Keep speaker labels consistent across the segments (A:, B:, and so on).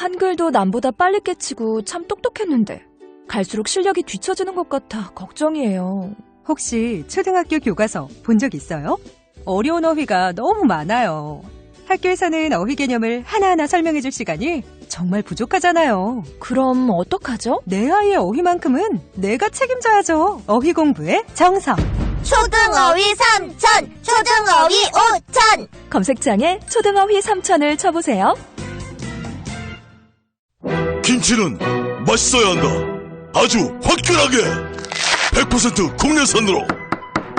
A: 한글도 남보다 빨리 깨치고 참 똑똑했는데 갈수록 실력이 뒤처지는 것 같아 걱정이에요.
B: 혹시 초등학교 교과서 본 적 있어요? 어려운 어휘가 너무 많아요. 학교에서는 어휘 개념을 하나하나 설명해 줄 시간이 정말 부족하잖아요.
A: 그럼 어떡하죠?
B: 내 아이의 어휘만큼은 내가 책임져야죠. 어휘 공부의 정석.
C: 초등어휘 3천, 초등어휘 5천.
A: 검색창에 초등어휘 3천을 쳐보세요.
D: 김치는 맛있어야 한다. 아주 화끈하게 100% 국내산으로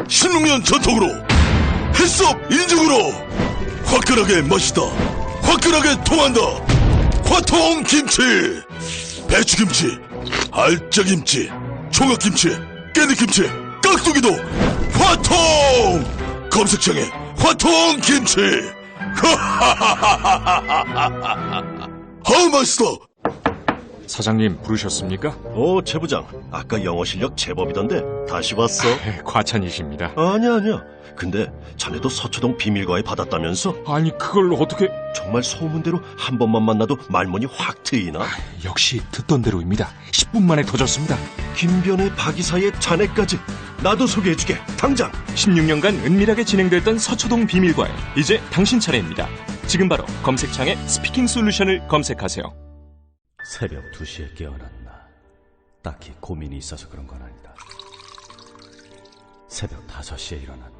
D: 16년 전통으로 햇섭 인증으로 화끈하게 맛있다. 화끈하게 통한다. 화통김치. 배추김치, 알짜김치, 총각김치, 깻잎김치, 깍두기도 화통. 검색창에 화통김치. 아우 맛있어.
E: 사장님 부르셨습니까?
F: 최 부장. 아까 영어 실력 제법이던데 다시 왔어?
E: 과찬이십니다.
F: 아니야. 근데 자네도 서초동 비밀과외 받았다면서?
E: 아니 그걸 어떻게...
F: 정말 소문대로 한 번만 만나도 말문이 확 트이나?
E: 역시 듣던 대로입니다. 10분 만에 터졌습니다.
F: 김변의 박이사의 자네까지. 나도 소개해주게. 당장.
E: 16년간 은밀하게 진행됐던 서초동 비밀과외. 이제 당신 차례입니다. 지금 바로 검색창에 스피킹 솔루션을 검색하세요.
G: 새벽 2시에 깨어났나. 딱히 고민이 있어서 그런 건 아니다. 새벽 5시에 일어났나.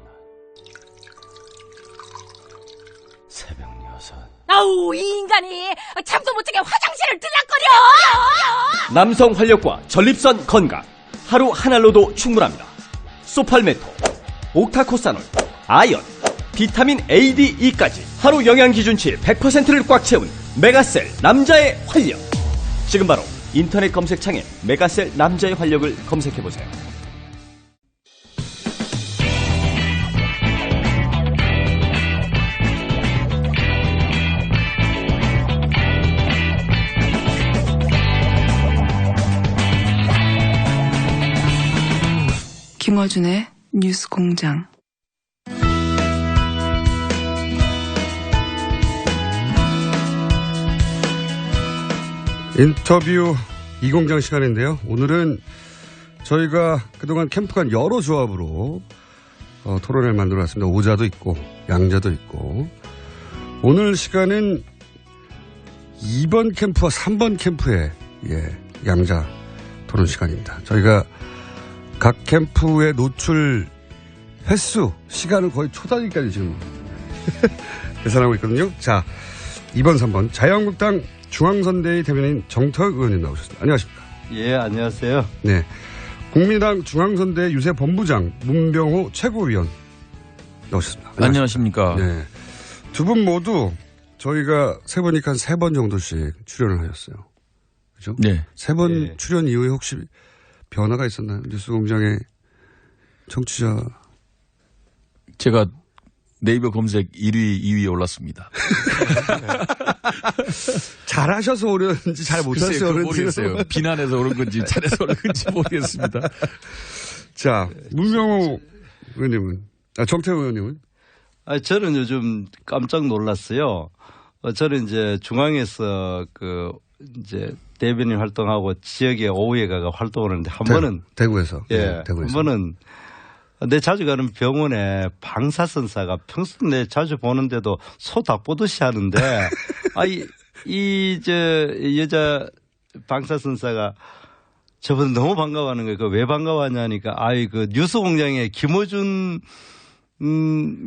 G: 새벽 6.
C: 아우, 이 인간이 잠도 못 자게 화장실을 들락거려.
H: 남성 활력과 전립선 건강. 하루 한 알로도 충분합니다. 소팔메토, 옥타코사놀, 아연, 비타민 A, D, E까지 하루 영양 기준치 100%를 꽉 채운 메가셀 남자의 활력. 지금 바로 인터넷 검색창에 메가셀 남자의 활력을 검색해보세요.
I: 김어준의 뉴스 공장.
J: 인터뷰 이공장 시간인데요. 오늘은 저희가 그동안 캠프간 여러 조합으로 토론회를 만들어놨습니다. 오자도 있고 양자도 있고. 오늘 시간은 2번 캠프와 3번 캠프의 양자 토론 시간입니다. 저희가 각 캠프의 노출 횟수, 시간을 거의 초단위까지 지금 계산하고 있거든요. 자, 2번, 3번 자유한국당 중앙선대위 대변인 정태욱 의원님 나오셨습니다. 안녕하십니까?
G: 예, 안녕하세요.
J: 네, 국민의당 중앙선대위 유세 본부장 문병호 최고위원 나오셨습니다.
K: 안녕하십니까?
J: 네, 두 분 모두 저희가 세 번이니까 한 3번 정도씩 출연을 하셨어요. 그죠?
K: 네.
J: 3번 출연 이후에 혹시 변화가 있었나요? 뉴스공장의 청취자.
K: 제가 네이버 검색 1위, 2위에 올랐습니다.
J: 잘하셔서 오르는지 잘 못하셔서 오르는지
K: 모르겠어요. 비난해서 오른 건지 잘해서 오른 건지 모르겠습니다.
J: 자, 문명호 의원님은, 정태호 의원님은?
G: 저는 요즘 깜짝 놀랐어요. 저는 이제 중앙에서 이제 대변인 활동하고 지역에 오후에 가가 활동을 하는데 한 번은
J: 대구에서.
G: 예,
J: 네, 대구에서.
G: 한 번은 내 자주 가는 병원에 방사선사가 평소 내 자주 보는데도 소 다 보듯이 하는데 여자 방사선사가 저번에 너무 반가워하는 거예요. 왜 반가워하냐니까 뉴스 공장에 김어준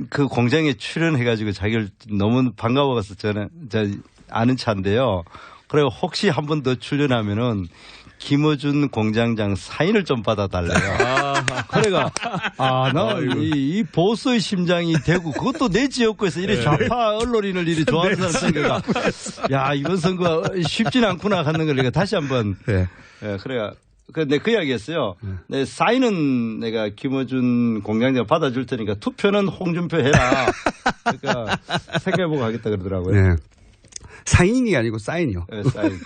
G: 그 공장에 출연해가지고 자기를 너무 반가워서 저는 아는 차인데요. 그리고 혹시 한 번 더 출연하면은 김어준 공장장 사인을 좀 받아달래요. 그래가 이 보수의 심장이 되고 그것도 내 지역구에서 이래 좌파 언론인을 이래 좋아하는 사람 생각가 야 이번 선거 쉽진 않구나 하는 걸 내가 다시 한번 그래가 근데 그 이야기했어요. 내 사인은 내가 김어준 공장장 받아줄 테니까 투표는 홍준표 해라. 그러니까 생각해보고 하겠다 그러더라고요.
J: 네. 사인이 아니고 사인이요.
G: 네, 사인.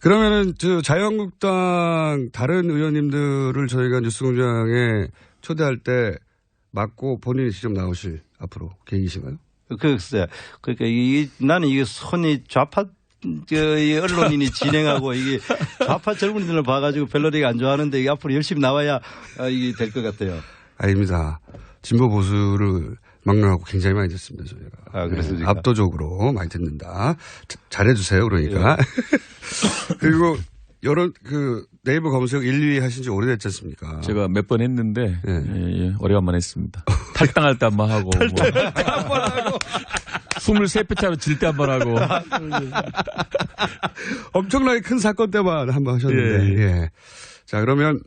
J: 그러면은 자유한국당 다른 의원님들을 저희가 뉴스공장에 초대할 때 맞고 본인이 직접 나오실 앞으로 계획이신가요?
G: 글쎄요. 그러니까 나는 이게 손이 좌파 이 언론인이 진행하고 이게 좌파 젊은이들을 봐가지고 별로 안 좋아하는데 이게 앞으로 열심히 나와야 이게 될 것 같아요.
J: 아닙니다. 진보 보수를 막론하고 굉장히 많이 듣습니다, 저희가.
G: 그렇습니까?
J: 압도적으로 많이 듣는다. 잘해주세요, 그러니까. 그리고 여러 네이버 검색 1, 2위 하신 지 오래됐지 않습니까?
K: 제가 몇 번 했는데 오래간만에 했습니다. 탈당할 때 한 번 하고. 탈당할 때 한 번 하고. 23표 차로 질 때 한 번 하고.
J: 엄청나게 큰 사건 때만 한 번 하셨는데. 예. 자, 그러면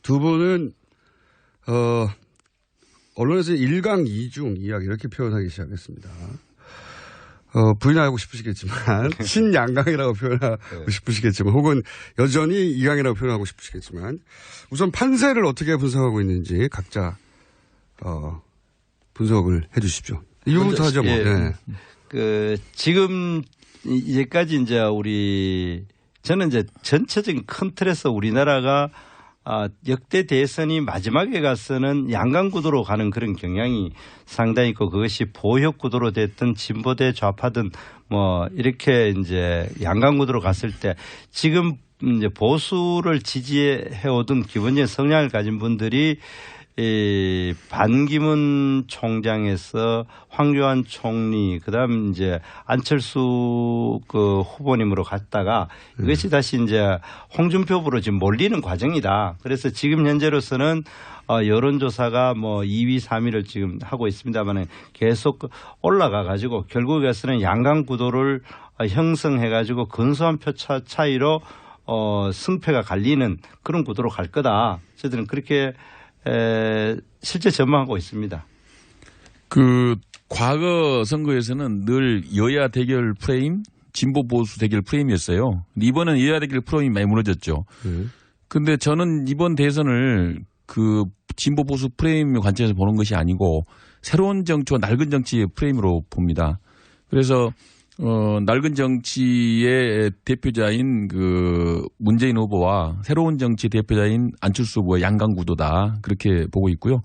J: 두 분은 언론에서 1강 2중 이야기 이렇게 표현하기 시작했습니다. 부인하고 싶으시겠지만 신양강이라고 표현하고 싶으시겠지만 혹은 여전히 2강이라고 표현하고 싶으시겠지만 우선 판세를 어떻게 분석하고 있는지 각자 분석을 해 주십시오. 이부부터 하죠. 뭐.
G: 네. 지금 이제까지 저는 이제 전체적인 큰 틀에서 우리나라가 역대 대선이 마지막에 가서는 양강구도로 가는 그런 경향이 상당히 있고 그것이 보역 구도로 됐든 진보대 좌파든 뭐 이렇게 이제 양강구도로 갔을 때 지금 이제 보수를 지지해 오던 기본적인 성향을 가진 분들이 반기문 총장에서 황교안 총리 그다음 이제 안철수 후보님으로 갔다가 이것이 다시 이제 홍준표 후보로 지금 몰리는 과정이다. 그래서 지금 현재로서는 여론조사가 뭐 2위, 3위를 지금 하고 있습니다만 계속 올라가 가지고 결국에서는 양강 구도를 형성해 가지고 근소한 표 차이로 승패가 갈리는 그런 구도로 갈 거다. 저희들은 그렇게 실제 전망하고 있습니다.
K: 과거 선거에서는 늘 여야 대결 프레임, 진보 보수 대결 프레임이었어요. 이번은 여야 대결 프레임이 많이 무너졌죠. 근데 저는 이번 대선을 진보 보수 프레임 관점에서 보는 것이 아니고 새로운 정치와 낡은 정치의 프레임으로 봅니다. 그래서 낡은 정치의 대표자인 문재인 후보와 새로운 정치의 대표자인 안철수 후보의 양강 구도다 그렇게 보고 있고요.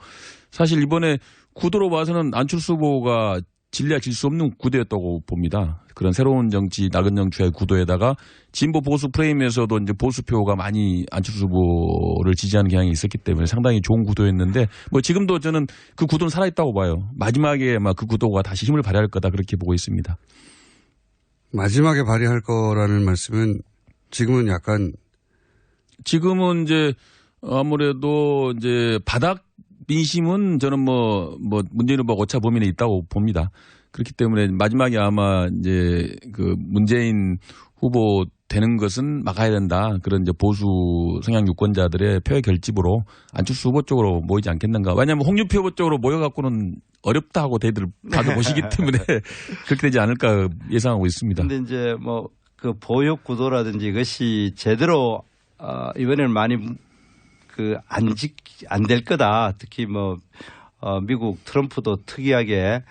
K: 사실 이번에 구도로 봐서는 안철수 후보가 질려야 질 수 없는 구도였다고 봅니다. 그런 새로운 정치, 낡은 정치의 구도에다가 진보 보수 프레임에서도 이제 보수표가 많이 안철수 후보를 지지하는 경향이 있었기 때문에 상당히 좋은 구도였는데 뭐 지금도 저는 그 구도는 살아있다고 봐요. 마지막에 아마 그 구도가 다시 힘을 발휘할 거다 그렇게 보고 있습니다.
J: 마지막에 발휘할 거라는 말씀은 지금은
K: 이제 아무래도 이제 바닥 민심은 저는 문재인 후보가 오차 범위에 있다고 봅니다. 그렇기 때문에 마지막에 아마 이제 문재인 후보 되는 것은 막아야 된다. 그런 이제 보수 성향 유권자들의 표의 결집으로 안철수 후보 쪽으로 모이지 않겠는가. 왜냐하면 홍준표 후보 쪽으로 모여갖고는 어렵다 하고 대들 다들 보시기 때문에 그렇게 되지 않을까 예상하고 있습니다.
G: 그런데 이제 보역 구도라든지 이것이 제대로 이번에는 많이 안 될 거다. 특히 미국 트럼프도 특이하게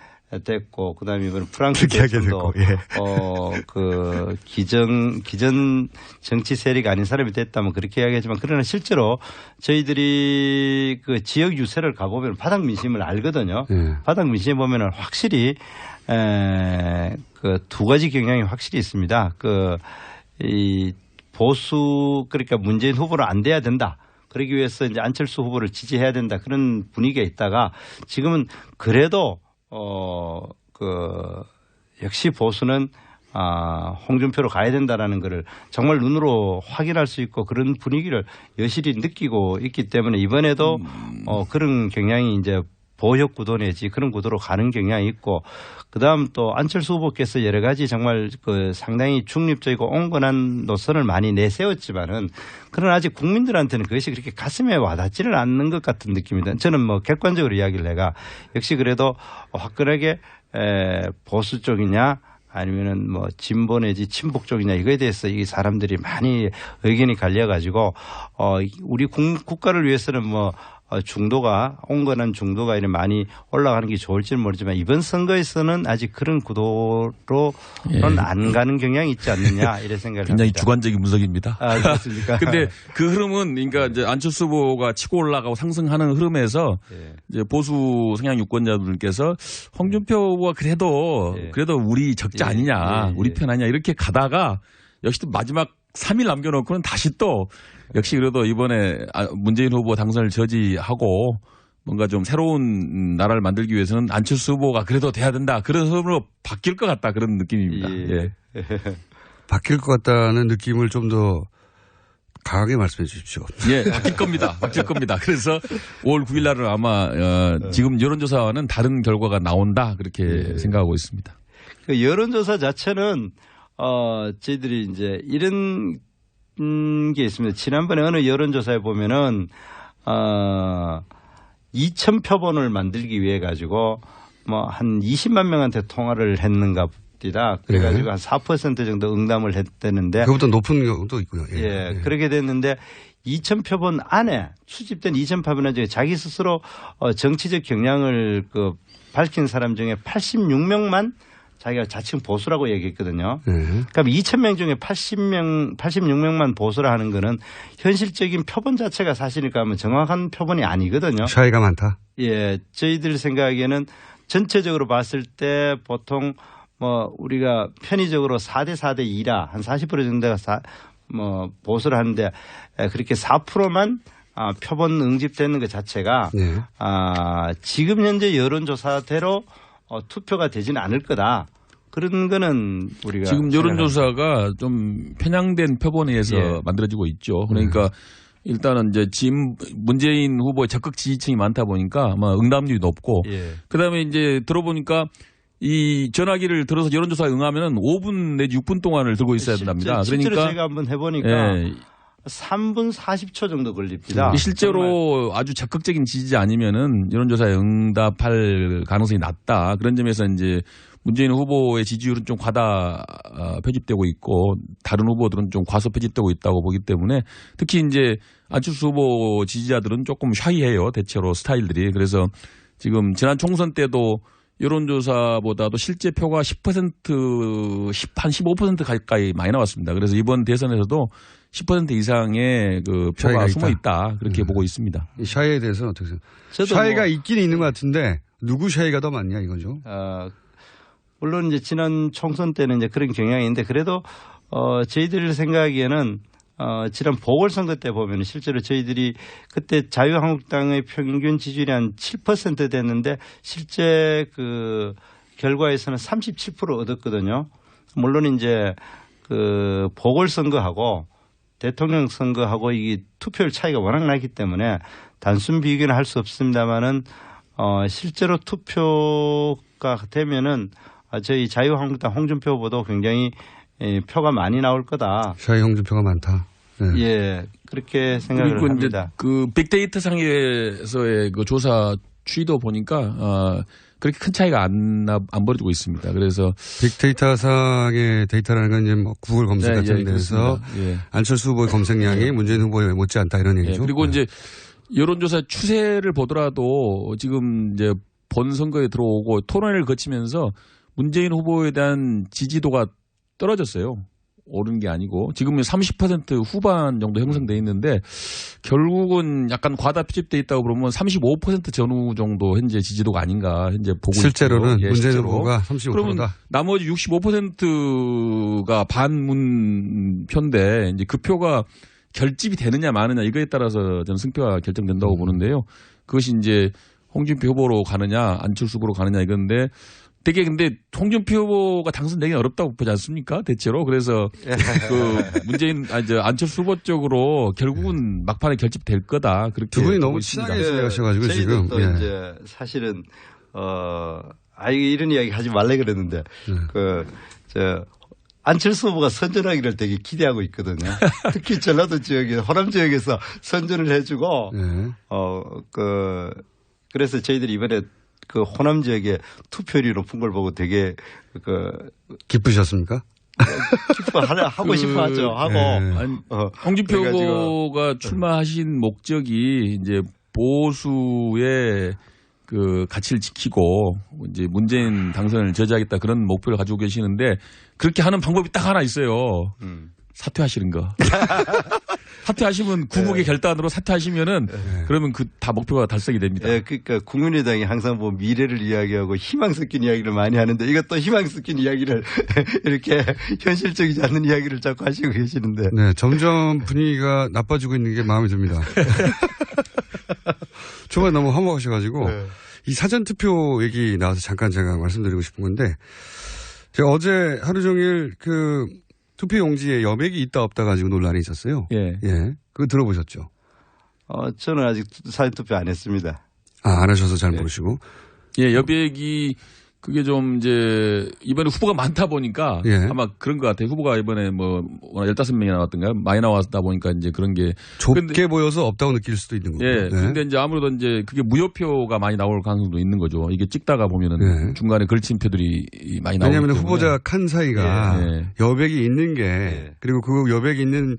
G: 됐고 그다음에 이번 프랑스 대통령도 기존 정치 세력 아닌 사람이 됐다면 그렇게 이야기하지만 그러나 실제로 저희들이 지역 유세를 가보면 바닥 민심을 알거든요. 바닥 민심에 보면은 확실히 두 가지 경향이 확실히 있습니다. 이 보수 그러니까 문재인 후보로 안 돼야 된다. 그러기 위해서 이제 안철수 후보를 지지해야 된다. 그런 분위기가 있다가 지금은 그래도 역시 보수는 홍준표로 가야 된다라는 것을 정말 눈으로 확인할 수 있고 그런 분위기를 여실히 느끼고 있기 때문에 이번에도 그런 경향이 이제 보역 구도 내지 그런 구도로 가는 경향이 있고 그다음 또 안철수 후보께서 여러 가지 정말 상당히 중립적이고 온건한 노선을 많이 내세웠지만은 그러나 아직 국민들한테는 그것이 그렇게 가슴에 와닿지는 않는 것 같은 느낌입니다. 저는 객관적으로 이야기를 해가 역시 그래도 화끈하게 보수 쪽이냐 아니면은 진보 내지 친북 쪽이냐 이거에 대해서 이 사람들이 많이 의견이 갈려가지고 우리 국가를 위해서는 온건한 중도가 이렇게 많이 올라가는 게 좋을지는 모르지만 이번 선거에서는 아직 그런 구도로는 안 가는 경향이 있지 않느냐 이런 생각을
K: 굉장히
G: 합니다.
K: 주관적인 분석입니다.
G: 아, 그렇습니까?
K: 근데 그 흐름은 그러니까 이제 안철수 후보가 치고 올라가고 상승하는 흐름에서 이제 보수 성향 유권자분들께서 홍준표 후보가 그래도 우리 적자 아니냐, 우리 편 아니냐 이렇게 가다가 역시 또 마지막 3일 남겨놓고는 다시 또 역시 그래도 이번에 문재인 후보 당선을 저지하고 뭔가 좀 새로운 나라를 만들기 위해서는 안철수 후보가 그래도 돼야 된다. 그런 흐름으로 바뀔 것 같다. 그런 느낌입니다. 예.
J: 바뀔 것 같다는 느낌을 좀 더 강하게 말씀해 주십시오.
K: 예, 바뀔 겁니다. 바뀔 겁니다. 그래서 5월 9일 날은 아마 지금 여론조사와는 다른 결과가 나온다. 그렇게 생각하고 있습니다.
G: 그 여론조사 자체는 저희들이 이제 이런 게 있습니다. 지난번에 어느 여론조사에 보면은 2,000표본을 만들기 위해 가지고 뭐 한 20만 명한테 통화를 했는가 봅니다. 그래가지고 한 4% 정도 응답을 했다는데
J: 그것보다 높은 경우도 있고요.
G: 그렇게 됐는데 2,000표본 안에 수집된 2,000표본 중에 자기 스스로 정치적 경향을 밝힌 사람 중에 86명만 자기가 자칭 보수라고 얘기했거든요. 그럼 2,000명 중에 86명만 보수라 하는 거는 현실적인 표본 자체가 사실일까 하면 정확한 표본이 아니거든요.
J: 차이가 많다.
G: 예, 저희들 생각에는 전체적으로 봤을 때 보통 뭐 우리가 편의적으로 4대 4대 2라 한 40% 정도가 보수를 하는데 그렇게 4%만 표본 응집되는 것 자체가 지금 현재 여론조사대로 투표가 되지는 않을 거다. 그런 거는 우리가
K: 지금 여론조사가 좀 편향된 표본에 의해서 만들어지고 있죠. 그러니까 일단은 이제 지금 문재인 후보의 적극 지지층이 많다 보니까 아마 응답률이 높고 그다음에 이제 들어보니까 이 전화기를 들어서 여론조사에 응하면은 5분 내지 6분 동안을 들고 있어야 된답니다.
G: 실제로
K: 그러니까
G: 제가 한번 해보니까 3분 40초 정도 걸립니다.
K: 실제로 아주 적극적인 지지자 아니면은 여론조사에 응답할 가능성이 낮다. 그런 점에서 이제 문재인 후보의 지지율은 좀 과다 표집되고 있고 다른 후보들은 좀 과소 표집되고 있다고 보기 때문에 특히 이제 안철수 후보 지지자들은 조금 샤이해요. 대체로 스타일들이. 그래서 지금 지난 총선 때도 여론조사보다도 실제 표가 10%, 한 15% 가까이 많이 나왔습니다. 그래서 이번 대선에서도 10% 이상의 그 표가 숨어 있다. 그렇게 보고 있습니다.
J: 이 샤이에 대해서는 어떻게 생각하세요? 샤이가 있긴 있는 것 같은데 누구 샤이가 더 많냐 이거죠?
G: 물론 이제 지난 총선 때는 이제 그런 경향이 있는데 그래도 저희들 생각하기에는 지난 보궐선거 때 보면 실제로 저희들이 그때 자유한국당의 평균 지지율이 한 7% 됐는데 실제 그 결과에서는 37% 얻었거든요. 물론 이제 그 보궐선거하고 대통령 선거하고 이 투표율 차이가 워낙 나기 때문에 단순 비교는 할 수 없습니다만은 실제로 투표가 되면은 저희 자유한국당 홍준표 후보도 굉장히 표가 많이 나올 거다.
J: 샤이 홍준표가 많다. 네.
G: 예, 그렇게 생각을 합니다.
K: 그 빅데이터 상에서의 그 조사 추이도 보니까 그렇게 큰 차이가 안 벌어지고 있습니다. 그래서
J: 빅데이터 상의 데이터라는 건 이제 뭐 구글 검색 같은 데서 안철수 후보의 검색량이 문재인 후보에 못지않다 이런 얘기죠.
K: 그리고 이제 여론조사 추세를 보더라도 지금 이제 본선거에 들어오고 토론회를 거치면서 문재인 후보에 대한 지지도가 떨어졌어요. 오른 게 아니고 지금은 30% 후반 정도 형성돼 있는데 결국은 약간 과다 표집돼 있다고 그러면 35% 전후 정도 현재 지지도가 아닌가 현재 보고
J: 실제로는
K: 있고요.
J: 문재인 후보가 35%다.
K: 그러면 나머지 65%가 반문표인데 이제 그 표가 결집이 되느냐 마느냐 이거에 따라서 저는 승표가 결정된다고 보는데요. 그것이 이제 홍준표 후보로 가느냐 안철수 후보로 가느냐 이건데 되게 근데 홍준표 후보가 당선되기는 어렵다고 보지 않습니까? 대체로. 그래서 그 문재인, 안철수 후보 쪽으로 결국은 막판에 결집될 거다. 그렇게.
J: 두 분이 너무 친하게 지내셔가지고 지금.
G: 또 이제 사실은, 이런 이야기 하지 말래 그랬는데, 안철수 후보가 선전하기를 되게 기대하고 있거든요. 특히 전라도 지역에, 호남 지역에서 선전을 해주고, 그래서 저희들이 이번에 그 호남 지역의 투표율이 높은 걸 보고 되게
J: 기쁘셨습니까?
G: 하고 싶어 하죠. 하고.
K: 홍준표 후보가 출마하신 목적이 이제 보수의 그 가치를 지키고 이제 문재인 당선을 저지하겠다 그런 목표를 가지고 계시는데 그렇게 하는 방법이 딱 하나 있어요. 사퇴하시는 거. 사퇴하시면 구국의 결단으로 사퇴하시면은 그러면 그 다 목표가 달성이 됩니다.
G: 예, 그러니까 국민의당이 항상 뭐 미래를 이야기하고 희망 섞인 이야기를 많이 하는데 이것도 희망 섞인 이야기를 이렇게 현실적이지 않는 이야기를 자꾸 하시고 계시는데.
J: 네, 점점 분위기가 나빠지고 있는 게 마음에 듭니다. 초반에 너무 험하셔가지고 이 사전투표 얘기 나와서 잠깐 제가 말씀드리고 싶은 건데 제가 어제 하루 종일 그 투표 용지에 여백이 있다 없다 가지고 논란이 있었어요.
K: 예.
J: 예. 그거 들어보셨죠?
G: 저는 아직 사전투표 안 했습니다.
J: 아, 안 하셔서 잘 모르시고.
K: 예, 여백이 그게 좀 이제 이번에 후보가 많다 보니까
J: 예.
K: 아마 그런 것 같아요. 후보가 이번에 뭐 15명이 나왔던가요? 많이 나왔다 보니까 이제 그런 게
J: 좁게 보여서 없다고 느낄 수도 있는 거고.
K: 예.
J: 네.
K: 근데 이제 아무래도 이제 그게 무효표가 많이 나올 가능성도 있는 거죠. 이게 찍다가 보면은
J: 네.
K: 중간에 걸친 표들이 많이 나오기
J: 왜냐하면
K: 때문에.
J: 후보자 칸 사이가
K: 예.
J: 여백이 있는 게 그리고 그 여백이 있는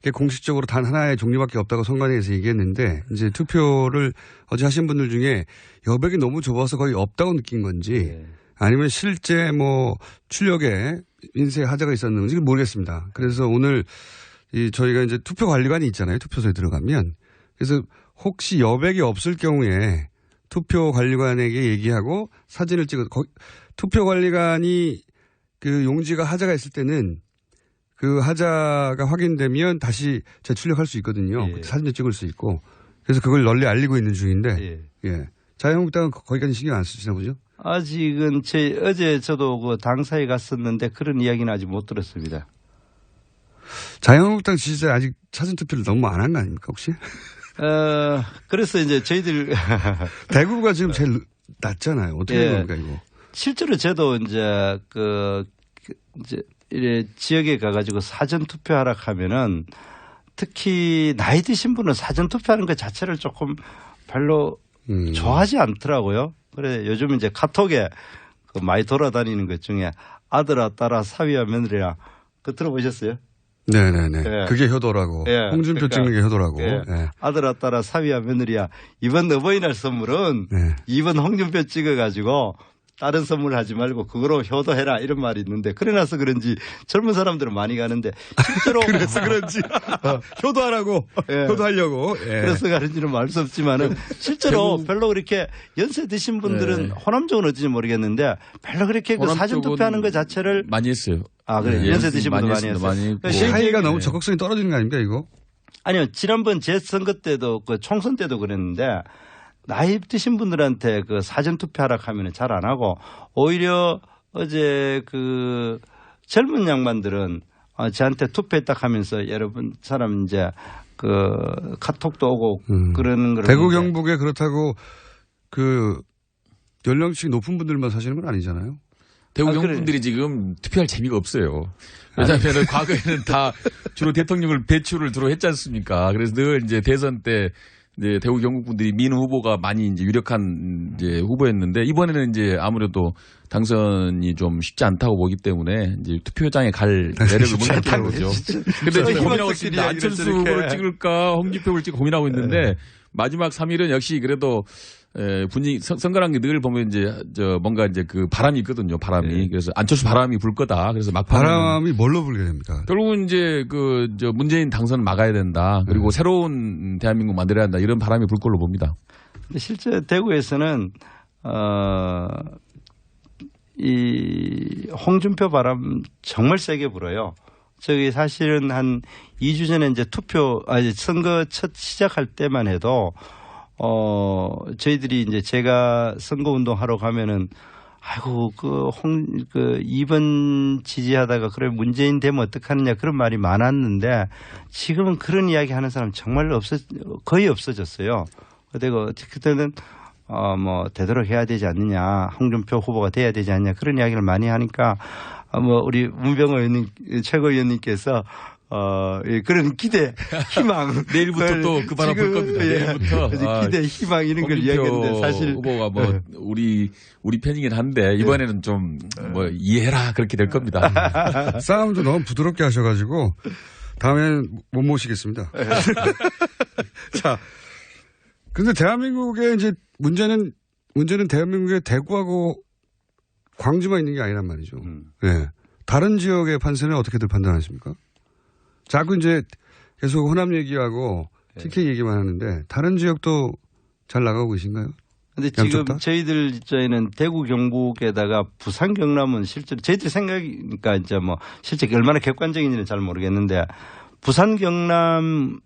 J: 게 공식적으로 단 하나의 종류밖에 없다고 선관위에서 얘기했는데 이제 투표를 어제 하신 분들 중에 여백이 너무 좁아서 거의 없다고 느낀 건지 아니면 실제 뭐 출력에 인쇄 하자가 있었는지 모르겠습니다. 그래서 오늘 저희가 이제 투표 관리관이 있잖아요. 투표소에 들어가면. 그래서 혹시 여백이 없을 경우에 투표 관리관에게 얘기하고 사진을 찍어서 투표 관리관이 그 용지가 하자가 있을 때는 그 하자가 확인되면 다시 재출력할 수 있거든요.
G: 예.
J: 사진도 찍을 수 있고. 그래서 그걸 널리 알리고 있는 중인데. 예. 자유한국당은 거기까지 신경 안 쓰시나 보죠?
G: 아직은 어제 저도 그 당사에 갔었는데 그런 이야기는 아직 못 들었습니다.
J: 자유한국당 지지자 아직 사전투표를 너무 안 한 거 아닙니까 혹시?
G: 그래서 이제 저희들
J: 대구가 지금 제일 낮잖아요. 어떻게 된 겁니까 이거?
G: 실제로 저도 이제 이제 이래 지역에 가가지고 사전 투표하라 하면은 특히 나이 드신 분은 사전 투표하는 것 자체를 조금 별로 좋아하지 않더라고요. 그래 요즘 이제 카톡에 그 많이 돌아다니는 것 중에 아들아 딸아 사위와 며느리야 그거 들어보셨어요?
J: 네네네.
G: 예.
J: 그게 효도라고.
G: 예.
J: 홍준표 찍는 게 효도라고.
G: 예.
J: 예.
G: 아들아 딸아 사위와 며느리야 이번 어버이날 선물은 이번 홍준표 찍어가지고 다른 선물 하지 말고 그거로 효도해라 이런 말이 있는데 그래 나서 그런지 젊은 사람들은 많이 가는데 실제로
J: 그래서 그런지 효도하라고
G: 예.
J: 효도하려고 예.
G: 그래서 가는지는 말 수 없지만은 실제로 별로 그렇게 연세 드신 분들은 호남 쪽은 어떤지 모르겠는데 별로 그렇게 그 사전 투표하는 것 자체를
K: 많이 했어요.
G: 아 그래
K: 예.
G: 연세 드신 분들 많이 했어요.
K: 많이 했고.
J: 사이가 너무 적극성이 떨어지는 거 아닙니까 이거?
G: 아니요 지난번 제 선거 때도 그 총선 때도 그랬는데 나이 드신 분들한테 그 사전 투표하라 하면은 잘 안 하고 오히려 어제 그 젊은 양반들은 저한테 투표했다 하면서 여러분 사람 이제 그 카톡도 오고 그러는 걸
J: 대구 경북에 그렇다고 그 연령층이 높은 분들만 사시는 건 아니잖아요.
K: 대구 경북분들이 지금 투표할 재미가 없어요. 왜냐하면 과거에는 다 주로 대통령을 배출을 주로 했지 않습니까? 그래서 늘 이제 대선 때 이제 대구 경북분들이 민 후보가 많이 이제 유력한 이제 후보였는데 이번에는 이제 아무래도 당선이 좀 쉽지 않다고 보기 때문에 이제 투표장에 갈 매력을 못 느끼는 거죠. 근데 지금 고민하고 있습니다. 안철수 후보를 찍을까 홍준표 후보를 찍을까 고민하고 있는데 마지막 3일은 역시 그래도 분위기 선거란 게 늘 보면 이제 뭔가 이제 그 바람이 있거든요. 바람이. 그래서 안철수 바람이 불 거다. 그래서 막판
J: 바람이 뭘로 불게 됩니까?
K: 결국은 이제 문재인 당선을 막아야 된다. 그리고 새로운 대한민국 만들어야 한다. 이런 바람이 불 걸로 봅니다.
G: 근데 실제 대구에서는 이 홍준표 바람 정말 세게 불어요. 저기 사실은 한 2주 전에 이제 선거 첫 시작할 때만 해도 저희들이 이제 제가 선거운동 하러 가면은 아이고 그 2번 지지하다가 그래 문재인 되면 어떡하느냐 그런 말이 많았는데 지금은 그런 이야기 하는 사람 정말 거의 없어졌어요. 그리고 그때는 뭐 되도록 해야 되지 않느냐 홍준표 후보가 돼야 되지 않느냐 그런 이야기를 많이 하니까 뭐 우리 문병호 의원님 최고위원님께서 그런 기대, 희망.
K: 내일부터 또 그 바람 불 겁니다. 내일부터.
G: 기대, 희망 이런 걸 이야기했는데 사실.
K: 후보가 뭐 우리 편이긴 한데 이번에는 좀 뭐 이해해라 그렇게 될 겁니다.
J: 싸움도 너무 부드럽게 하셔가지고 다음엔 못 모시겠습니다. 자, 근데 대한민국의 이제 문제는 대한민국의 대구하고 광주만 있는 게 아니란 말이죠. 네. 다른 지역의 판세는 어떻게들 판단하십니까? 자꾸 이제 계속 호남 얘기하고 TK 얘기만 하는데 다른 지역도 잘 나가고 계신가요?
G: 근데 지금 저희들 입장에는 대구 경북에다가 부산 경남은 실제로 저희들 생각이니까 이제 뭐 실제 얼마나 객관적인지는 잘 모르겠는데 부산 경남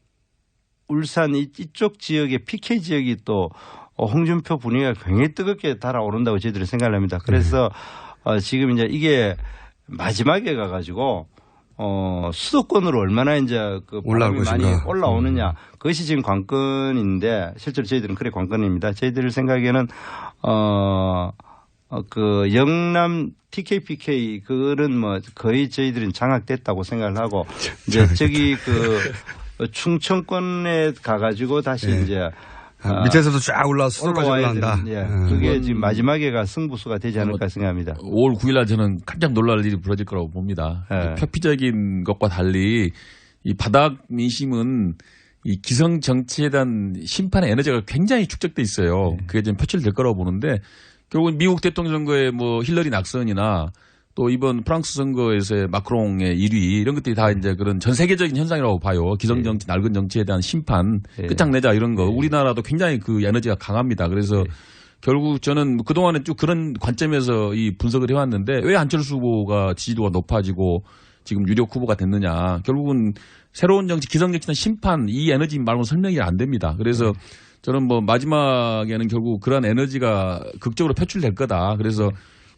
G: 울산 이쪽 지역의 PK 지역이 또 홍준표 분위기가 굉장히 뜨겁게 달아오른다고 저희들이 생각을 합니다. 그래서 지금 이제 이게 마지막에 가가지고 수도권으로 얼마나 이제 그 바람이 많이 올라오느냐 그것이 지금 관건인데 실제로 저희들은 그래 관건입니다. 저희들 생각에는 그 영남 TKPK 그거는 뭐 거의 저희들은 장악됐다고 생각을 하고 이제 저기 그 충청권에 가가지고 다시 이제
J: 밑에서도 쫙 올라와서 수도까지 올라간다.
G: 예. 그게 지금 마지막에가 승부수가 되지 않을까 생각합니다.
K: 5월 9일 날 저는 깜짝 놀랄 일이 벌어질 거라고 봅니다. 표피적인 것과 달리 이 바닥 민심은 이 기성 정치에 대한 심판의 에너지가 굉장히 축적돼 있어요. 그게 좀 표출될 거라고 보는데 결국은 미국 대통령 선거에 뭐 힐러리 낙선이나 또 이번 프랑스 선거에서의 마크롱의 1위 이런 것들이 다 이제 그런 전 세계적인 현상이라고 봐요. 기성정치, 낡은 정치에 대한 심판, 끝장내자 이런 거. 우리나라도 굉장히 그 에너지가 강합니다. 그래서 결국 저는 그동안에 쭉 그런 관점에서 이 분석을 해왔는데 왜 안철수 후보가 지지도가 높아지고 지금 유력 후보가 됐느냐. 결국은 새로운 정치, 기성정치나 심판 이 에너지 말고는 설명이 안 됩니다. 그래서 저는 뭐 마지막에는 결국 그런 에너지가 극적으로 표출될 거다. 그래서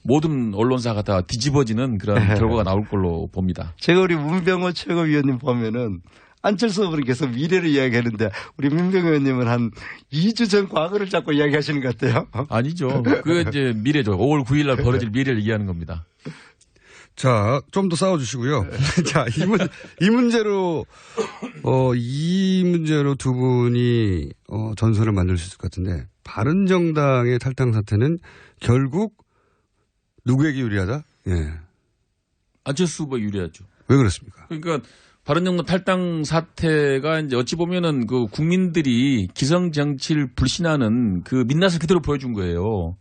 K: 모든 언론사가 다 뒤집어지는 그런 결과가 나올 걸로 봅니다.
G: 제가 우리 문병호 최고위원님 보면은 안철수 후보는 계속 미래를 이야기하는데 우리 문병호 의원님은 한 2주 전 과거를 자꾸 이야기하시는 것 같아요.
K: 아니죠. 그게 이제 미래죠. 5월 9일 날 벌어질 미래를 얘기하는 겁니다.
J: 자, 좀 더 싸워주시고요. 자, 이 문제로 두 분이 전선을 만들 수 있을 것 같은데 바른정당의 탈당 사태는 결국 누구에게 유리하다? 예.
K: 안철수 후보에 유리하죠.
J: 왜 그렇습니까?
K: 그러니까 바른정당 탈당 사태가 이제 어찌 보면은 그 국민들이 기성 정치를 불신하는 그 민낯을 그대로 보여준 거예요.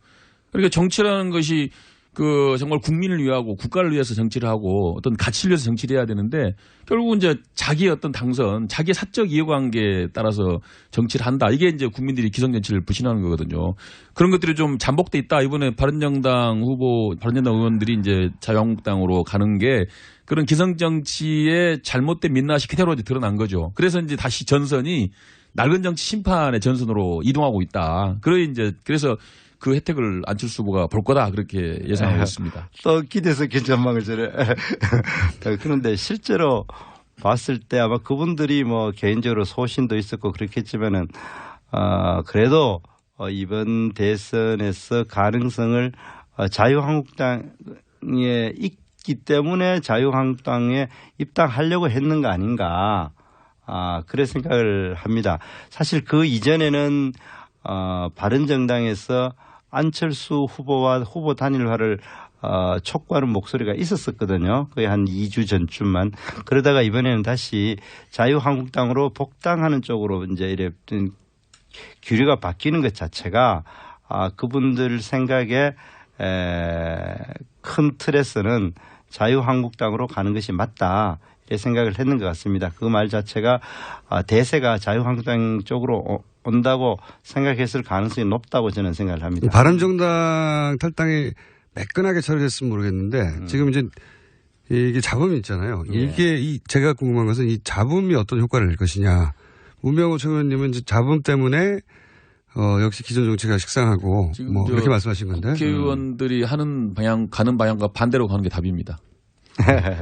K: 그러니까 정치라는 것이 그 정말 국민을 위하고 국가를 위해서 정치를 하고 어떤 가치를 위해서 정치를 해야 되는데 결국은 이제 자기의 어떤 당선, 자기의 사적 이해관계에 따라서 정치를 한다. 이게 이제 국민들이 기성 정치를 불신하는 거거든요. 그런 것들이 좀 잠복돼 있다. 이번에 바른정당 의원들이 이제 자유한국당으로 가는 게 그런 기성 정치의 잘못된 민낯이 그대로 이제 드러난 거죠. 그래서 이제 다시 전선이 낡은 정치 심판의 전선으로 이동하고 있다. 그래서 그 혜택을 안철수 후보가 볼 거다 그렇게 예상하고 있습니다.
G: 또 기대서 긴전망을 저래. 그런데 실제로 봤을 때 아마 그분들이 뭐 개인적으로 소신도 있었고 그렇겠지만은 그래도 이번 대선에서 가능성을 자유한국당에 있기 때문에 자유한국당에 입당하려고 했는 거 아닌가. 그런 생각을 합니다. 사실 그 이전에는 바른정당에서 안철수 후보와 후보 단일화를 촉구하는 목소리가 있었었거든요. 거의 한 2주 전쯤만. 그러다가 이번에는 다시 자유한국당으로 복당하는 쪽으로 이제 이래 규류가 바뀌는 것 자체가 그분들 생각에 큰 틀에서는 자유한국당으로 가는 것이 맞다. 이렇게 생각을 했는 것 같습니다. 그 말 자체가 대세가 자유한국당 쪽으로 온다고 생각했을 가능성이 높다고 저는 생각을 합니다.
J: 바른정당 탈당이 매끈하게 처리됐으면 모르겠는데 지금 이제 이게 잡음이 있잖아요. 이게 제가 궁금한 것은 이 잡음이 어떤 효과를 낼 것이냐. 문병호 최고위원님은 이제 잡음 때문에 역시 기존 정치가 식상하고 뭐 이렇게 말씀하신 건데.
K: 국회의원들이 가는 방향과 반대로 가는 게 답입니다.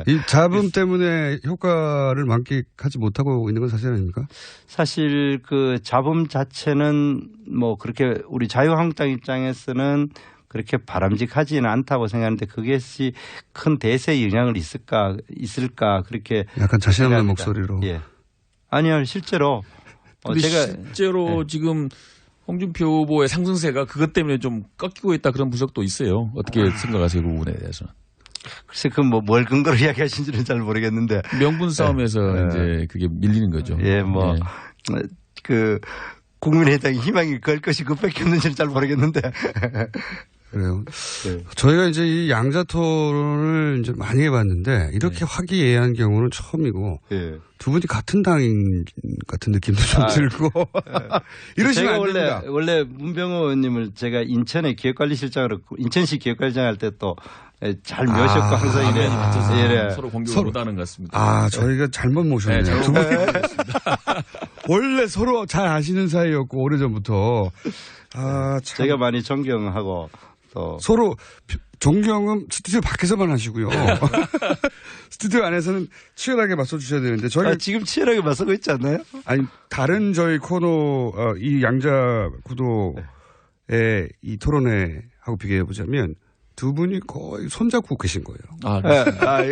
J: 이 잡음 때문에 효과를 만끽하지 못하고 있는 건 사실 아닙니까?
G: 사실 그 잡음 자체는 뭐 그렇게 우리 자유한국당 입장에서는 그렇게 바람직하지는 않다고 생각하는데 그것이 큰 대세에 영향을 있을까 그렇게
J: 약간 자신 없는 목소리로.
G: 예. 아니요 실제로
K: 실제로 지금 홍준표 후보의 상승세가 그것 때문에 좀 꺾이고 있다 그런 분석도 있어요. 어떻게 생각하세요 그 부분에 대해서는?
G: 글쎄 뭘 근거로 이야기하신지는 잘 모르겠는데
K: 명분 싸움에서 이제 그게 밀리는 거죠.
G: 예, 그 국민의당이 희망이 걸 것이 그밖에 없는지는 잘 모르겠는데.
J: 그래요.
G: 네.
J: 저희가 이제 이 양자 토론을 이제 많이 해봤는데 이렇게 화기애애한 경우는 처음이고
G: 네.
J: 두 분이 같은 당인 같은 느낌도 좀 들고 이러시면 안 됩니다.
G: 원래 문병호 의원님을 제가 인천의 기획관리실장으로 인천시 기획관리장 할 때 또 잘 모셨고 항상 이래
K: 서로 공격을 못하는 것 같습니다.
J: 아, 저희가 잘못 모셨네요.
K: 네,
J: 두 분이 원래 서로 잘 아시는 사이였고 오래전부터. 아, 참.
G: 제가 많이 존경하고 또
J: 서로 존경은 스튜디오 밖에서만 하시고요. 스튜디오 안에서는 치열하게 맞서 주셔야 되는데 저희가
G: 지금 치열하게 맞서고 있지 않나요?
J: 아니 다른 저희 코너 이 양자 구도의 이 토론회 하고 비교해 보자면 두 분이 거의 손잡고 계신 거예요.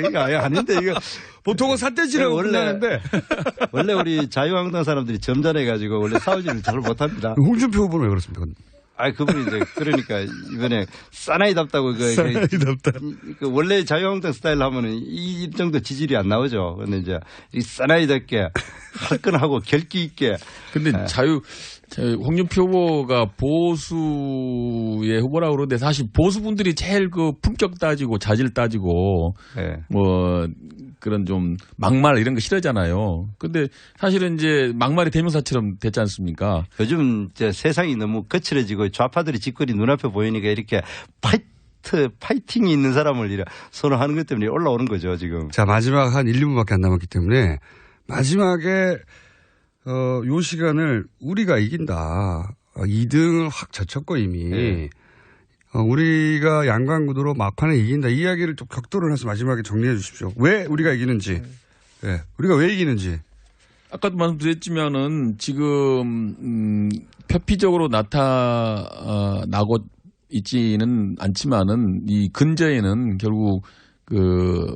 G: 이게 아예 아닌데 이거
J: 보통은 삿대질하고 끝나는데
G: 원래 우리 자유한국당 사람들이 점잖해 가지고 원래 싸우지를 잘 못합니다.
J: 홍준표 후보는 왜 그렇습니까?
G: 그분이 이제 그러니까 이번에 사나이답다고
J: 사나이답다.
G: 원래 자유한국당 스타일 하면은 이 정도 지지율이 안 나오죠. 근데 이제 이 사나이답게 화끈하고 결기 있게.
K: 근데 홍준표 후보가 보수의 후보라고 그러는데 사실 보수분들이 제일 그 품격 따지고 자질 따지고 뭐 그런 좀 막말 이런 거 싫어하잖아요. 근데 사실은 이제 막말이 대명사처럼 됐지 않습니까?
G: 요즘 이제 세상이 너무 거칠어지고 좌파들이 짓거리 눈앞에 보이니까 이렇게 파이팅이 있는 사람을 이렇게 선호하는 것 때문에 올라오는 거죠, 지금.
J: 자, 마지막 한 1, 2분밖에 안 남았기 때문에 마지막에 요 시간을 우리가 이긴다. 2등을 확 젖혔고 이미. 우리가 양강구도로 막판에 이긴다. 이 이야기를 좀 격도를 해서 마지막에 정리해 주십시오. 왜 우리가 이기는지. 우리가 왜 이기는지.
K: 아까도 말씀드렸지만은 지금 표피적으로 나타나고 있지는 않지만은 이 근저에는 결국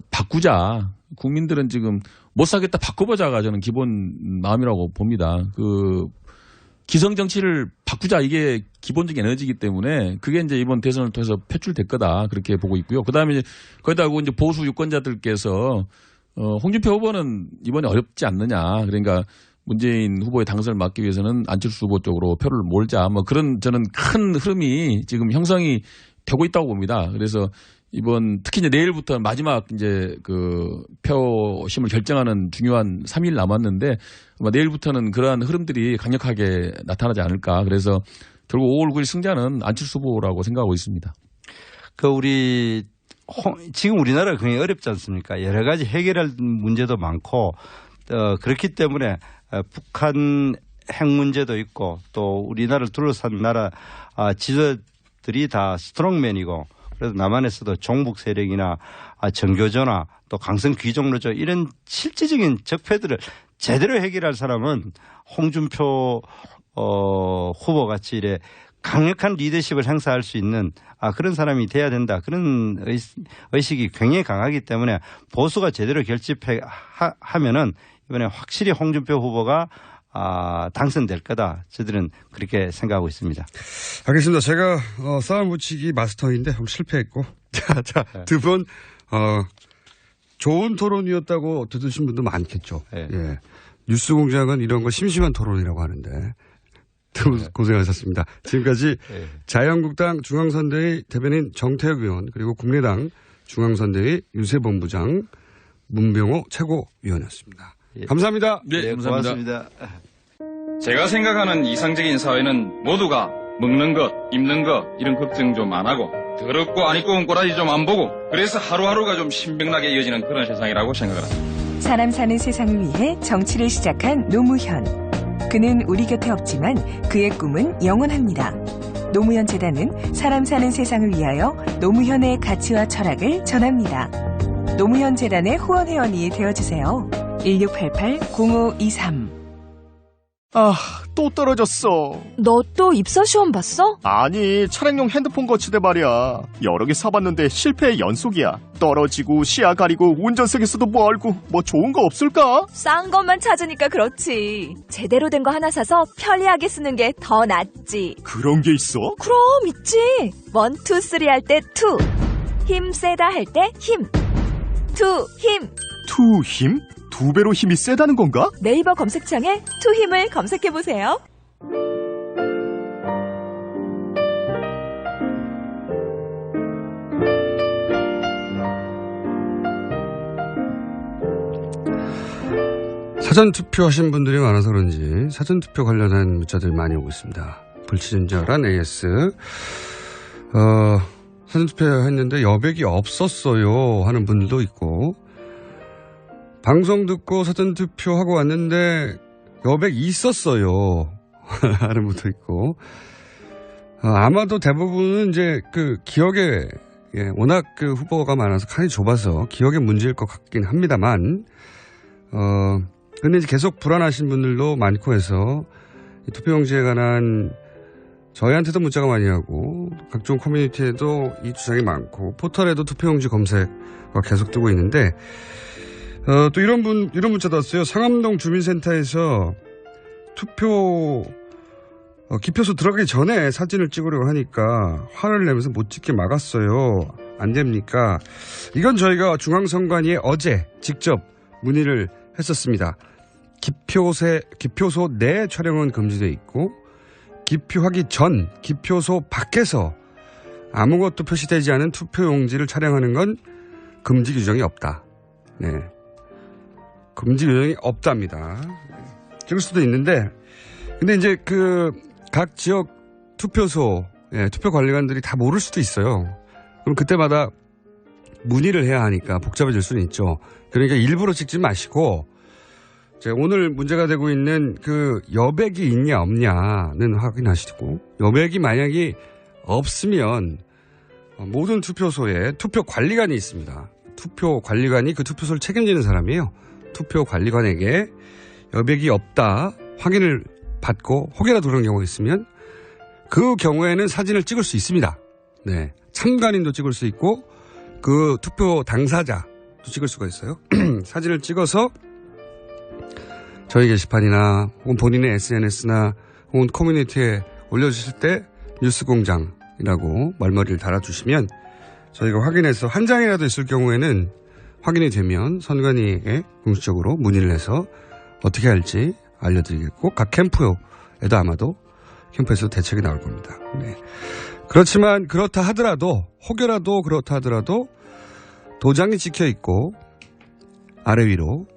K: 바꾸자. 국민들은 지금 못 사겠다 바꿔보자가 저는 기본 마음이라고 봅니다. 기성 정치를 바꾸자 이게 기본적인 에너지이기 때문에 그게 이제 이번 대선을 통해서 표출될 거다 그렇게 보고 있고요. 그다음에 거기다 이제 보수 유권자들께서 홍준표 후보는 이번에 어렵지 않느냐. 그러니까 문재인 후보의 당선을 막기 위해서는 안철수 후보 쪽으로 표를 몰자. 뭐 그런 저는 큰 흐름이 지금 형성이 되고 있다고 봅니다. 그래서 이번 특히 이제 내일부터 마지막 이제 표심을 결정하는 중요한 3일 남았는데 아마 내일부터는 그러한 흐름들이 강력하게 나타나지 않을까. 그래서 결국 5월 9일 승자는 안철수 후보라고 생각하고 있습니다.
G: 지금 우리나라가 굉장히 어렵지 않습니까? 여러 가지 해결할 문제도 많고 그렇기 때문에 북한 핵 문제도 있고 또 우리나라를 둘러싼 나라 지도들이 다 스트롱맨이고 그래서 남한에서도 종북 세력이나 정교조나 또 강성 귀족노조 이런 실질적인 적폐들을 제대로 해결할 사람은 홍준표 후보 같이 이래 강력한 리더십을 행사할 수 있는 그런 사람이 돼야 된다. 그런 의식이 굉장히 강하기 때문에 보수가 제대로 결집하면은 이번에 확실히 홍준표 후보가 당선될 거다. 저들은 그렇게 생각하고 있습니다.
J: 알겠습니다. 제가 싸움 붙이기 마스터인데 좀 실패했고 두 분 좋은 토론이었다고 들으신 분도 많겠죠.
G: 네.
J: 예. 뉴스공장은 이런 거 심심한 토론이라고 하는데 두 분 고생하셨습니다. 지금까지 자유한국당 중앙선대위 대변인 정태혁 의원 그리고 국민의당 중앙선대위 유세본부장 문병호 최고위원이었습니다. 감사합니다.
K: 네, 감사합니다.
G: 고맙습니다.
L: 제가 생각하는 이상적인 사회는 모두가 먹는 것, 입는 것 이런 걱정 좀 안 하고 더럽고 안 입고 온 꼬라지 좀 안 보고 그래서 하루하루가 좀 신명나게 이어지는 그런 세상이라고 생각을 합니다.
B: 사람 사는 세상을 위해 정치를 시작한 노무현. 그는 우리 곁에 없지만 그의 꿈은 영원합니다. 노무현 재단은 사람 사는 세상을 위하여 노무현의 가치와 철학을 전합니다. 노무현 재단의 후원 회원이 되어주세요. 1688-0523
M: 또 떨어졌어.
A: 너 또 입사 시험 봤어?
M: 아니, 차량용 핸드폰 거치대 말이야. 여러 개 사봤는데 실패의 연속이야. 떨어지고 시야 가리고 운전석에서도 멀고 뭐 좋은 거 없을까?
A: 싼 것만 찾으니까 그렇지. 제대로 된 거 하나 사서 편리하게 쓰는 게 더 낫지.
M: 그런 게 있어?
A: 그럼 있지. 1, 2, 3 할 때 2. 힘 세다 할 때 힘. 2, 힘.
M: 2 힘? 2배로 힘이 세다는 건가?
A: 네이버 검색창에 2힘을 검색해보세요.
J: 사전투표 하신 분들이 많아서 그런지 사전투표 관련한 문자들이 많이 오고 있습니다. 불친절한 AS. 사전투표 했는데 여백이 없었어요 하는 분들도 있고, 방송 듣고 사전투표 하고 왔는데 여백이 있었어요 하는 분도 있고, 아마도 대부분은 이제 그 기억에, 워낙 그 후보가 많아서 칸이 좁아서 기억의 문제일 것 같긴 합니다만, 근데 이제 계속 불안하신 분들도 많고 해서 투표용지에 관한 저희한테도 문자가 많이 하고 각종 커뮤니티에도 이 주장이 많고 포털에도 투표용지 검색가 계속 뜨고 있는데, 또 이런 문자도 왔어요. 상암동 주민센터에서 기표소 들어가기 전에 사진을 찍으려고 하니까 화를 내면서 못 찍게 막았어요. 안 됩니까? 이건 저희가 중앙선관위에 어제 직접 문의를 했었습니다. 기표소 내 촬영은 금지되어 있고, 기표하기 전 기표소 밖에서 아무것도 표시되지 않은 투표용지를 촬영하는 건 금지 규정이 없다. 네. 금지 규정이 없답니다. 찍을 수도 있는데, 근데 이제 각 지역 투표소, 투표 관리관들이 다 모를 수도 있어요. 그럼 그때마다 문의를 해야 하니까 복잡해질 수는 있죠. 그러니까 일부러 찍지 마시고, 오늘 문제가 되고 있는 그 여백이 있냐 없냐는 확인하시고, 여백이 만약에 없으면 모든 투표소에 투표 관리관이 있습니다. 투표 관리관이 그 투표소를 책임지는 사람이에요. 투표 관리관에게 여백이 없다 확인을 받고 혹여라도 그런 경우가 있으면 그 경우에는 사진을 찍을 수 있습니다. 네, 참관인도 찍을 수 있고 그 투표 당사자도 찍을 수가 있어요. 사진을 찍어서 저희 게시판이나 혹은 본인의 SNS나 혹은 커뮤니티에 올려주실 때 뉴스공장이라고 말머리를 달아주시면 저희가 확인해서 한 장이라도 있을 경우에는 확인이 되면 선관위에 공식적으로 문의를 해서 어떻게 할지 알려드리겠고, 각 캠프에도 아마도 캠프에서 대책이 나올 겁니다. 네. 그렇지만 그렇다 하더라도, 혹여라도 그렇다 하더라도 도장이 찍혀 있고 아래 위로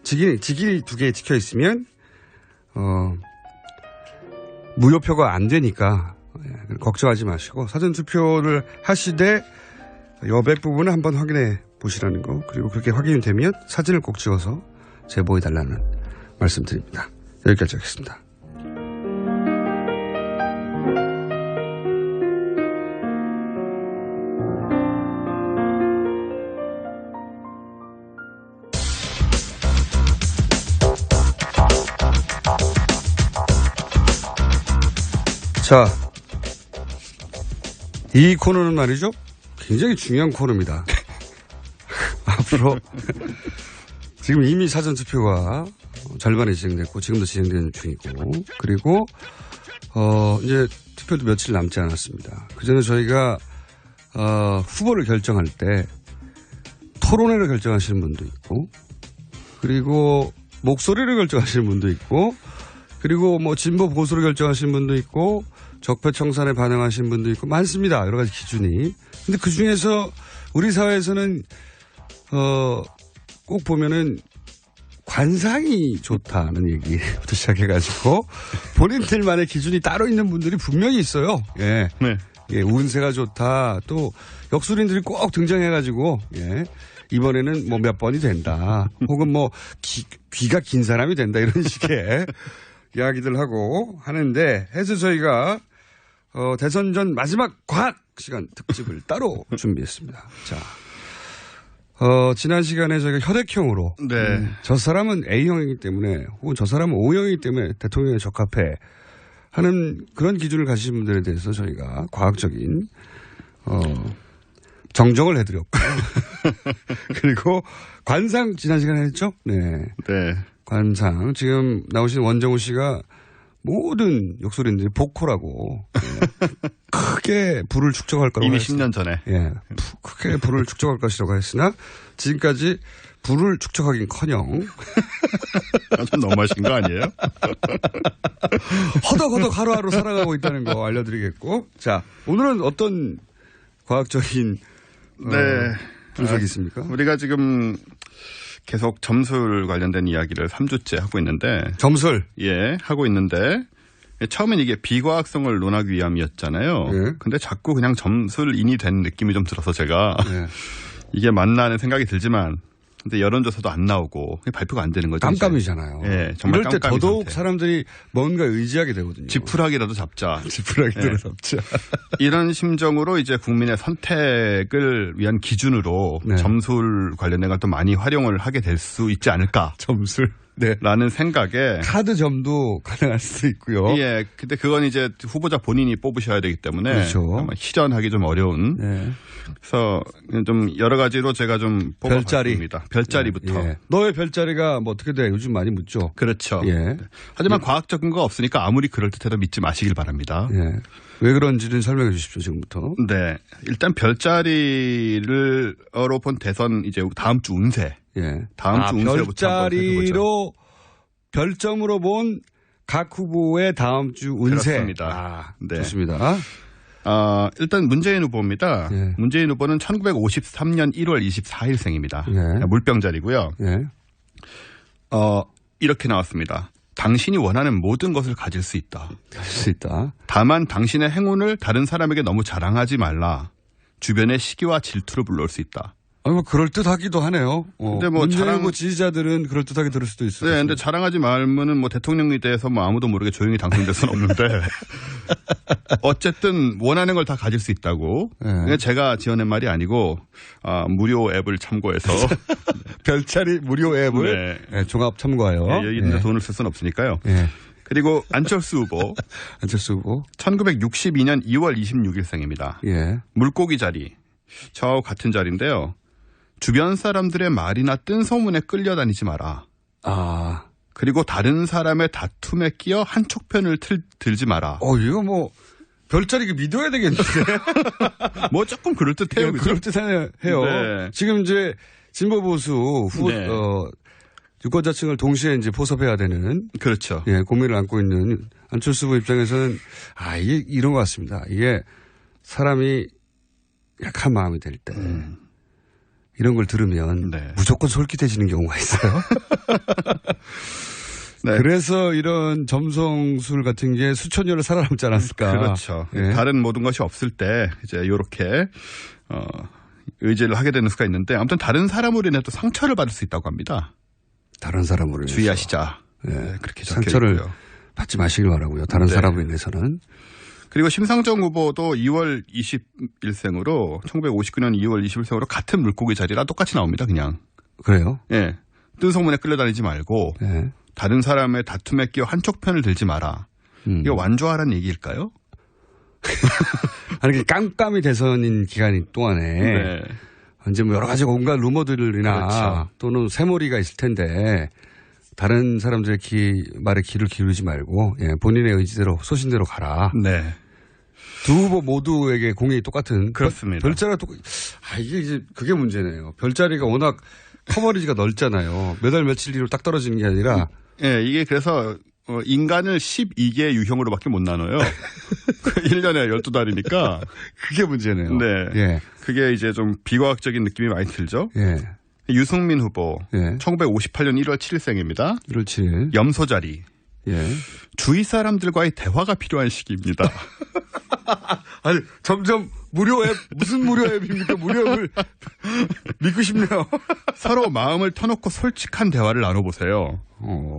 J: 직이 2개 찍혀 있으면 무효표가 안 되니까 걱정하지 마시고 사전투표를 하시되 여백 부분을 한번 확인해 보시라는 거, 그리고 그렇게 확인이 되면 사진을 꼭 찍어서 제보해 달라는 말씀드립니다. 여기까지 하겠습니다. 자, 이 코너는 말이죠, 굉장히 중요한 코너입니다. 앞으로 지금 이미 사전투표가 절반이 진행됐고 지금도 진행되는 중이고, 그리고 이제 투표도 며칠 남지 않았습니다. 그전에 저희가 후보를 결정할 때 토론회를 결정하시는 분도 있고, 그리고 목소리를 결정하시는 분도 있고, 그리고 뭐 진보 보수를 결정하시는 분도 있고, 적폐청산에 반응하시는 분도 있고, 많습니다. 여러 가지 기준이. 근데 그 중에서 우리 사회에서는 꼭 보면은 관상이 좋다는 얘기부터 시작해가지고 본인들만의 기준이 따로 있는 분들이 분명히 있어요. 예. 네. 예, 운세가 좋다. 또 역술인들이 꼭 등장해가지고, 예, 이번에는 뭐 몇 번이 된다. 혹은 뭐 귀가 긴 사람이 된다. 이런 식의 이야기들 하고 하는데, 해서 저희가 대선 전 마지막 과학 시간 특집을 따로 준비했습니다. 자, 지난 시간에 저희가 혈액형으로, 저 사람은 A형이기 때문에 혹은 저 사람은 O형이기 때문에 대통령에 적합해 하는 그런 기준을 가지신 분들에 대해서 저희가 과학적인 정정을 해드렸고 그리고 관상 지난 시간에 했죠? 네. 네. 관상. 지금 나오신 원정우 씨가 모든 역술인들이 복호라고 크게 불을 축적할 거라고
G: 이미
J: 했습니다.
G: 10년 전에.
J: 예. 크게 불을 축적할 것이라고 했으나 지금까지 불을 축적하긴커녕
G: 좀 너무하신 거 아니에요?
J: 허덕허덕 하루하루 살아가고 있다는 거 알려드리겠고, 자, 오늘은 어떤 과학적인 분석이 있습니까?
G: 우리가 지금
N: 계속 점술 관련된 이야기를 3주째 하고 있는데.
J: 점술?
N: 예, 하고 있는데. 처음엔 이게 비과학성을 논하기 위함이었잖아요.
J: 예.
N: 근데 자꾸 그냥 점술인이 된 느낌이 좀 들어서 제가
J: 예.
N: 이게 맞나 하는 생각이 들지만 근데 여론조사도 안 나오고 발표가 안 되는 거죠.
J: 깜깜이잖아요.
N: 예, 정말
J: 이럴 때
N: 깜깜이
J: 더더욱
N: 상태.
J: 사람들이 뭔가 의지하게 되거든요.
N: 지푸라기라도 잡자.
J: 지푸라기라도 잡자.
N: 이런 심정으로 이제 국민의 선택을 위한 기준으로
J: 네.
N: 점술 관련된 걸 또 많이 활용을 하게 될 수 있지 않을까.
J: 점술. 네.
N: 라는 생각에.
J: 카드점도 가능할 수도 있고요.
N: 예. 근데 그건 이제 후보자 본인이 뽑으셔야 되기 때문에.
J: 그렇죠.
N: 아마 실현하기 좀 어려운.
J: 네.
N: 그래서 좀 여러 가지로 제가 좀 뽑아봤습니다. 별자리부터.
J: 예. 너의 별자리가 뭐 어떻게 돼? 요즘 많이 묻죠.
N: 그렇죠.
J: 예.
N: 하지만 과학적인 거 없으니까 아무리 그럴듯해도 믿지 마시길 바랍니다.
J: 예. 왜 그런지는 설명해 주십시오, 지금부터.
N: 네. 일단 별자리로 본 대선 이제 다음 주 운세.
J: 예.
N: 다음 주 운세부터 한번
J: 별자리로 별점으로 본 각 후보의 다음 주 운세.
N: 그렇습니다. 네.
J: 좋습니다.
N: 일단 문재인 후보입니다.
J: 예.
N: 문재인 후보는 1953년 1월 24일생입니다.
J: 예.
N: 물병자리고요.
J: 예.
N: 이렇게 나왔습니다. 당신이 원하는 모든 것을 가질 수 있다.
J: 가질 수 있다.
N: 다만 당신의 행운을 다른 사람에게 너무 자랑하지 말라. 주변의 시기와 질투를 불러올 수 있다.
J: 아니, 뭐, 그럴듯하기도 하네요.
N: 근데 뭐
J: 문재인 후보 지지자들은 그럴듯하게 들을 수도 있어요.
N: 네, 근데 자랑하지 말면은 뭐 대통령에 대해서 뭐 아무도 모르게 조용히 당선될 수는 없는데. 어쨌든 원하는 걸 다 가질 수 있다고.
J: 네.
N: 제가 지어낸 말이 아니고, 무료 앱을 참고해서.
J: 별자리 무료 앱을 네, 종합 참고하여.
N: 예, 여기 있는데 돈을 쓸 수는 없으니까요.
J: 예.
N: 그리고 안철수 후보.
J: 안철수 후보.
N: 1962년 2월 26일생입니다.
J: 예.
N: 물고기 자리. 저하고 같은 자리인데요. 주변 사람들의 말이나 뜬 소문에 끌려다니지 마라. 그리고 다른 사람의 다툼에 끼어 한쪽 편을 들지 마라.
J: 이거 뭐 별자리 믿어야 되겠는데.
N: 뭐 조금 그럴듯해요.
J: 네, 그럴듯해요.
N: 네.
J: 지금 이제 진보 보수 후보
N: 네.
J: 유권자층을 동시에 이제 포섭해야 되는
N: 그렇죠.
J: 예, 고민을 안고 있는 안철수 후보 입장에서는 이게 이런 것 같습니다. 이게 사람이 약한 마음이 될 때 이런 걸 들으면 무조건 솔깃해지는 경우가 있어요.
N: 네.
J: 그래서 이런 점성술 같은 게 수천 년을 살아남지 않았을까.
N: 그렇죠.
J: 예.
N: 다른 모든 것이 없을 때 이제 이렇게 의지를 하게 되는 수가 있는데 아무튼 다른 사람으로 인해 또 상처를 받을 수 있다고 합니다.
J: 다른 사람으로 인해서.
N: 주의하시자.
J: 예.
N: 네, 그렇게
J: 상처를
N: 적혀있고요.
J: 받지 마시길 바라고요. 다른
N: 네.
J: 사람으로 인해서는.
N: 그리고 심상정 후보도 2월 21생으로 1959년 2월 21생으로 같은 물고기 자리라 똑같이 나옵니다. 그냥.
J: 그래요?
N: 예. 뜬 소문에 끌려다니지 말고
J: 예.
N: 다른 사람의 다툼에 끼어 한쪽 편을 들지 마라. 이게 완조하라는 얘기일까요?
J: 아니, 깜깜이 대선인 기간 동안에
N: 네.
J: 이제 뭐 여러 가지 온갖 루머들이나
N: 그렇죠.
J: 또는 새몰이가 있을 텐데 다른 사람들의 말에 귀를 기울이지 말고 본인의 의지대로 소신대로 가라.
N: 네.
J: 두 후보 모두에게 공약이 똑같은.
N: 그렇습니다.
J: 별자리가 이게 이제 그게 문제네요. 별자리가 워낙 커버리지가 넓잖아요. 몇 월 며칠 뒤로 딱 떨어지는 게 아니라.
N: 예, 이게 그래서 인간을 12개 유형으로밖에 못 나눠요. 1년에 12달이니까.
J: 그게 문제네요.
N: 네.
J: 예.
N: 그게 이제 좀 비과학적인 느낌이 많이 들죠.
J: 예.
N: 유승민 후보.
J: 예.
N: 1958년 1월 7일생입니다.
J: 1월 7일.
N: 염소자리.
J: 예.
N: 주위 사람들과의 대화가 필요한 시기입니다.
J: 아니, 점점 무료 앱, 무슨 무료 앱입니까? 무료 앱을 믿고 싶네요.
N: 서로 마음을 터놓고 솔직한 대화를 나눠보세요.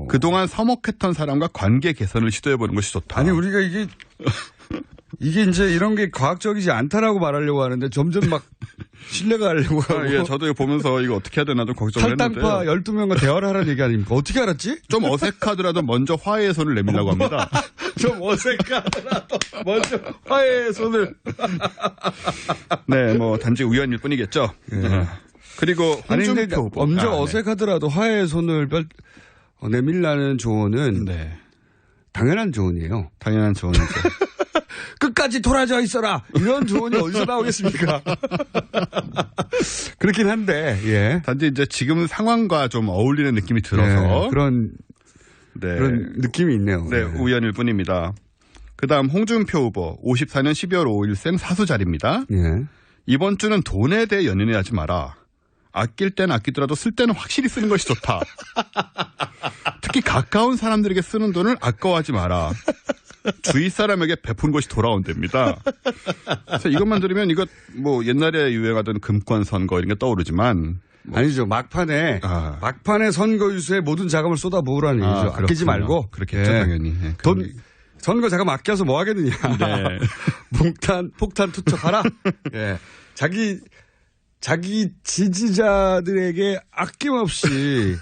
N: 그동안 서먹했던 사람과 관계 개선을 시도해보는 것이 좋다.
J: 아니, 우리가 이게 이제 이런 게 과학적이지 않다라고 말하려고 하는데 점점 막 신뢰가 하려고 하고.
N: 예, 저도 이거 보면서 이거 어떻게 해야 되나 좀 걱정을 했는데.
J: 탈당파 12명과 대화를 하라는 얘기 아닙니까? 어떻게 알았지?
N: 좀 어색하더라도 먼저 화해의 손을 내밀라고 합니다.
J: 좀 어색하더라도 먼저 화해의 손을.
N: 네, 뭐 단지 우연일 뿐이겠죠.
J: 예.
N: 그리고
J: 아니 근데
N: 홍준표 후보.
J: 먼저 어색하더라도 화해의 손을 내밀라는 조언은 당연한 조언이에요.
N: 당연한 조언이죠.
J: 끝까지 돌아져 있어라. 이런 조언이 어디서 나오겠습니까? 그렇긴 한데, 예.
N: 단지 이제 지금 상황과 좀 어울리는 느낌이 들어서.
J: 그런 느낌이 있네요.
N: 네, 우연일 뿐입니다. 그 다음 홍준표 후보, 54년 12월 5일생 사수자리입니다.
J: 예.
N: 이번 주는 돈에 대해 연연해하지 마라. 아낄 때는 아끼더라도 쓸 때는 확실히 쓰는 것이 좋다. 특히 가까운 사람들에게 쓰는 돈을 아까워하지 마라. 주위 사람에게 베푼 것이 돌아온답니다. 그래서 이것만 들으면 이거 뭐 옛날에 유행하던 금권 선거 이런 게 떠오르지만
J: 아니죠. 막판에 선거 유세에 모든 자금을 쏟아부으라는 얘기죠. 아끼지 말고.
N: 그렇겠죠, 당연히.
J: 돈 선거 자금 아껴서 뭐 하겠느냐.
N: 네.
J: 폭탄 투척하라. 예. 자기 지지자들에게 아낌없이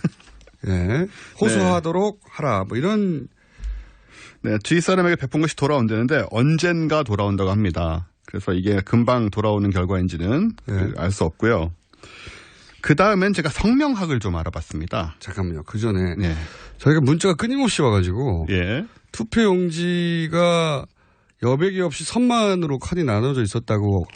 J: 예. 호소하도록 하라. 뭐 이런.
N: 네, 주위 사람에게 베푼 것이 돌아온다는데 언젠가 돌아온다고 합니다. 그래서 이게 금방 돌아오는 결과인지는 알 수 없고요. 그 다음엔 제가 성명학을 좀 알아봤습니다.
J: 잠깐만요. 그 전에 저희가 문자가 끊임없이 와가지고 투표용지가 여백이 없이 선만으로 칸이 나눠져 있었다고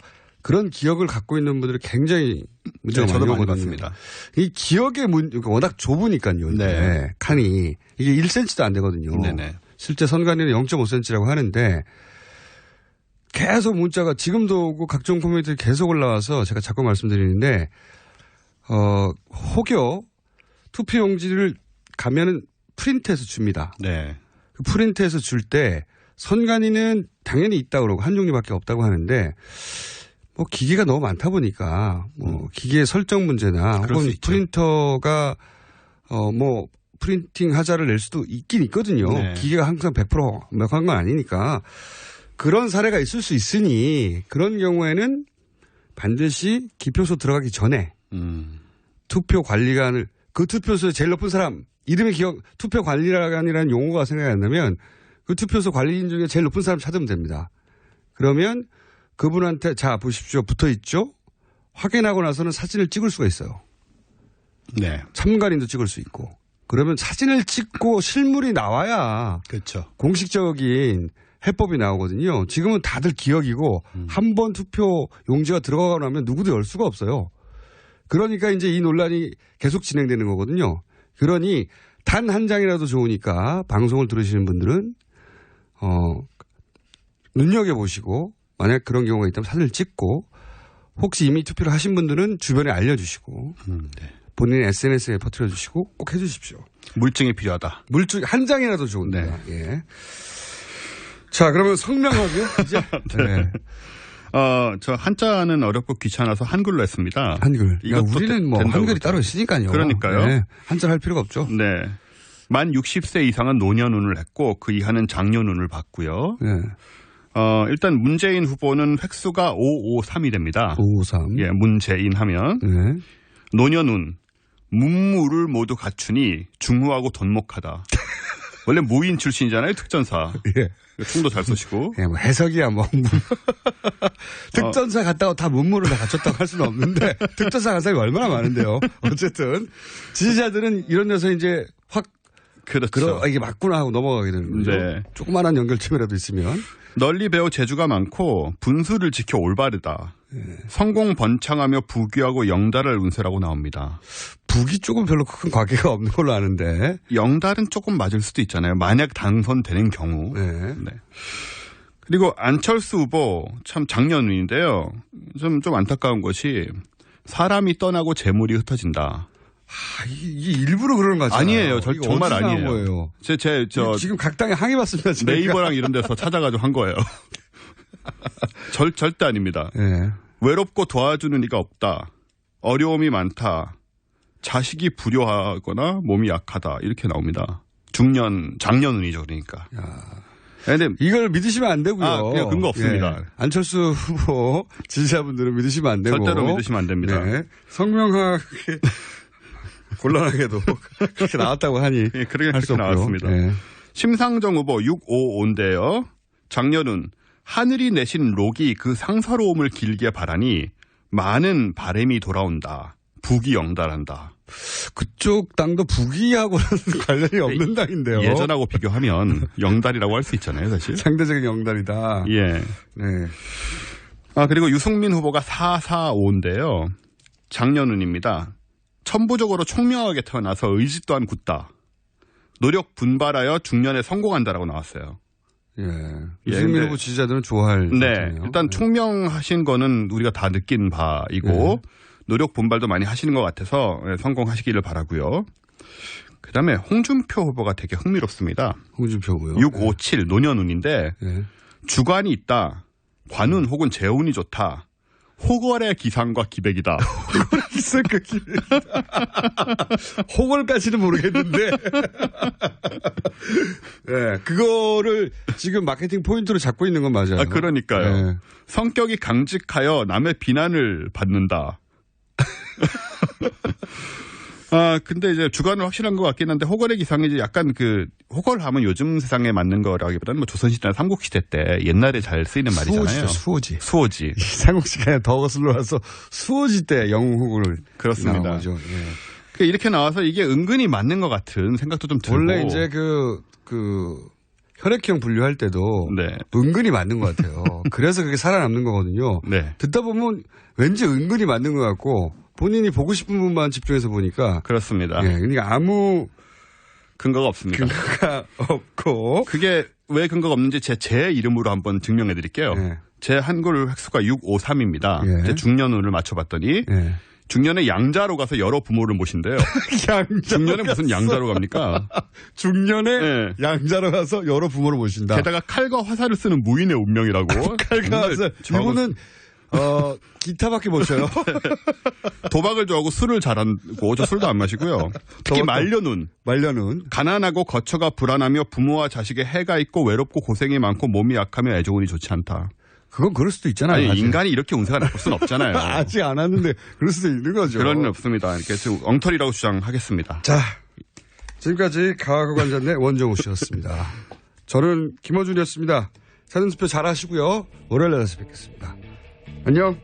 J: 그런 기억을 갖고 있는 분들이 굉장히 문제가 많이 오거든요.
N: 받습니다.
J: 이 기억의 워낙 좁으니까요. 네. 칸이 이게 1cm도 안 되거든요.
N: 네네.
J: 실제 선관위는 0.5cm라고 하는데 계속 문자가 지금도 오고 각종 코멘트들이 계속 올라와서 제가 자꾸 말씀드리는데 혹여 투표용지를 가면은 프린트해서 줍니다.
N: 네.
J: 그 프린트해서 줄 때 선관위는 당연히 있다고 그러고 한 종류밖에 없다고 하는데 뭐 기계가 너무 많다 보니까 뭐 기계 설정 문제나 혹은 프린터가 뭐 프린팅 하자를 낼 수도 있긴 있거든요.
N: 네.
J: 기계가 항상 100% 완벽한 건 아니니까 그런 사례가 있을 수 있으니 그런 경우에는 반드시 기표소 들어가기 전에 투표 관리관을 그 투표소에 제일 높은 사람 이름이 투표 관리관이라는 용어가 생각이 안 나면 그 투표소 관리인 중에 제일 높은 사람 찾으면 됩니다. 그러면 그분한테 자 보십시오 붙어 있죠. 확인하고 나서는 사진을 찍을 수가 있어요.
N: 네.
J: 참관인도 찍을 수 있고. 그러면 사진을 찍고 실물이 나와야
N: 그렇죠.
J: 공식적인 해법이 나오거든요. 지금은 다들 기억이고 한 번 투표 용지가 들어가고 나면 누구도 열 수가 없어요. 그러니까 이제 이 논란이 계속 진행되는 거거든요. 그러니 단 한 장이라도 좋으니까 방송을 들으시는 분들은 눈여겨보시고 만약 그런 경우가 있다면 사진을 찍고 혹시 이미 투표를 하신 분들은 주변에 알려주시고 본인의 SNS에 퍼뜨려주시고 꼭 해주십시오.
N: 물증이 필요하다.
J: 물증 한 장이라도 좋은데. 예. 자, 그러면 성명하고요. 이제. 네.
N: 저 한자는 어렵고 귀찮아서 한글로 했습니다.
J: 한글. 우리는 뭐 한글이 따로 있으니까요.
N: 그러니까요.
J: 네. 한자를 할 필요가 없죠.
N: 네. 만 60세 이상은 노년운을 했고 그 이하는 장년운을 봤고요.
J: 네.
N: 일단 문재인 후보는 획수가 553이 됩니다.
J: 553.
N: 예, 문재인 하면.
J: 네.
N: 노년운. 문무를 모두 갖추니 중후하고 돈목하다. 원래 무인 출신이잖아요, 특전사.
J: 예.
N: 총도 잘 쏘시고.
J: 예, 뭐 해석이야, 뭐. 특전사 갔다고 다 문무를 다 갖췄다고 할 수는 없는데, 특전사 간 사람이 얼마나 많은데요. 어쨌든, 지지자들은 이런 데서 이제 확,
N: 그렇죠.
J: 이게 맞구나 하고 넘어가게 되는 거죠.
N: 네.
J: 조그만한 연결점이라도 있으면.
N: 널리 배워 재주가 많고, 분수를 지켜 올바르다. 성공 번창하며 부귀하고 영달할 운세라고 나옵니다.
J: 부귀 조금 별로 큰 관계가 없는 걸로 아는데.
N: 영달은 조금 맞을 수도 있잖아요. 만약 당선되는 경우.
J: 네.
N: 그리고 안철수 후보 참 장년운인데요. 좀 안타까운 것이 사람이 떠나고 재물이 흩어진다.
J: 이게 일부러 그러는 거죠?
N: 아니에요. 정말 아니에요.
J: 거예요.
N: 지금
J: 각 당에 항의 받습니다.
N: 네이버랑 이런 데서 찾아가지고 한 거예요. 절대 아닙니다.
J: 네.
N: 외롭고 도와주는 이가 없다. 어려움이 많다. 자식이 불효하거나 몸이 약하다. 이렇게 나옵니다. 장년운이죠. 그러니까.
J: 근데 이걸 믿으시면 안 되고요.
N: 그냥 근거 없습니다.
J: 예. 안철수 후보 지지자분들은 믿으시면 안 되고.
N: 절대로 믿으시면 안 됩니다.
J: 네. 성명하게 곤란하게도 그렇게 나왔다고 하니
N: 그렇게 나왔습니다.
J: 네.
N: 심상정 후보 655인데요. 장년운 하늘이 내신 록이 그 상사로움을 길게 바라니 많은 바람이 돌아온다. 부귀영달한다.
J: 그쪽 땅도 부귀하고는 관련이 없는 땅인데요.
N: 예전하고 비교하면 영달이라고 할 수 있잖아요, 사실.
J: 상대적인 영달이다.
N: 예.
J: 네.
N: 그리고 유승민 후보가 445인데요. 장년운입니다. 천부적으로 총명하게 태어나서 의지 또한 굳다. 노력 분발하여 중년에 성공한다라고 나왔어요.
J: 예. 유승민 후보 지지자들은 좋아할.
N: 네. 일단 총명하신 거는 우리가 다 느낀 바이고 노력 본발도 많이 하시는 것 같아서 성공하시기를 바라고요. 그다음에 홍준표 후보가 되게 흥미롭습니다.
J: 홍준표 후보요?
N: 657 노년운인데 주관이 있다. 관운 혹은 재운이 좋다. 호걸의 기상과 기백이다.
J: 기상과 기백이다. 호걸까지는 모르겠는데. 네, 그거를 지금 마케팅 포인트로 잡고 있는 건 맞아요.
N: 그러니까요.
J: 네.
N: 성격이 강직하여 남의 비난을 받는다. 근데 이제 주관은 확실한 것 같긴 한데, 호걸의 기상이 이제 약간 호걸하면 요즘 세상에 맞는 거라기보다는 뭐 조선시대나 삼국시대 때 옛날에 잘 쓰이는 말이잖아요. 수호지.
J: 삼국시대에 더 거슬러 와서 수호지 때 영웅호걸을.
N: 그렇습니다.
J: 나오죠. 예.
N: 이렇게 나와서 이게 은근히 맞는 것 같은 생각도 좀 들고.
J: 원래 이제 혈액형 분류할 때도 은근히 맞는 것 같아요. 그래서 그게 살아남는 거거든요.
N: 네.
J: 듣다 보면 왠지 은근히 맞는 것 같고 본인이 보고 싶은 분만 집중해서 보니까.
N: 그렇습니다.
J: 예, 그러니까 아무
N: 근거가 없습니다.
J: 근거가 없고.
N: 그게 왜 근거가 없는지 제 이름으로 한번 증명해 드릴게요. 제 한글 획수가 653입니다. 제 중년운을 맞춰봤더니 중년에 양자로 가서 여러 부모를 모신대요. 중년에 무슨 양자로 갑니까?
J: 중년에 양자로 가서 여러 부모를 모신다.
N: 게다가 칼과 화살을 쓰는 무인의 운명이라고.
J: 칼과 화살. 이분은 기타밖에 못 쳐요.
N: 도박을 좋아하고 술을 잘하고, 저 술도 안 마시고요. 특히 말년운. 가난하고 거처가 불안하며 부모와 자식에 해가 있고 외롭고 고생이 많고 몸이 약하며 애정운이 좋지 않다.
J: 그건 그럴 수도 있잖아요.
N: 아니,
J: 아직.
N: 인간이 이렇게 운세가 나쁠 수는 없잖아요.
J: 아직 안 왔는데 그럴 수도 있는 거죠.
N: 그럴 리는 없습니다. 이렇게 엉터리라고 주장하겠습니다.
J: 자, 지금까지 가학관장의 원정우 씨였습니다. 저는 김어준이었습니다. 사전투표 잘 하시고요. 월요일에 다시 뵙겠습니다. 안녕.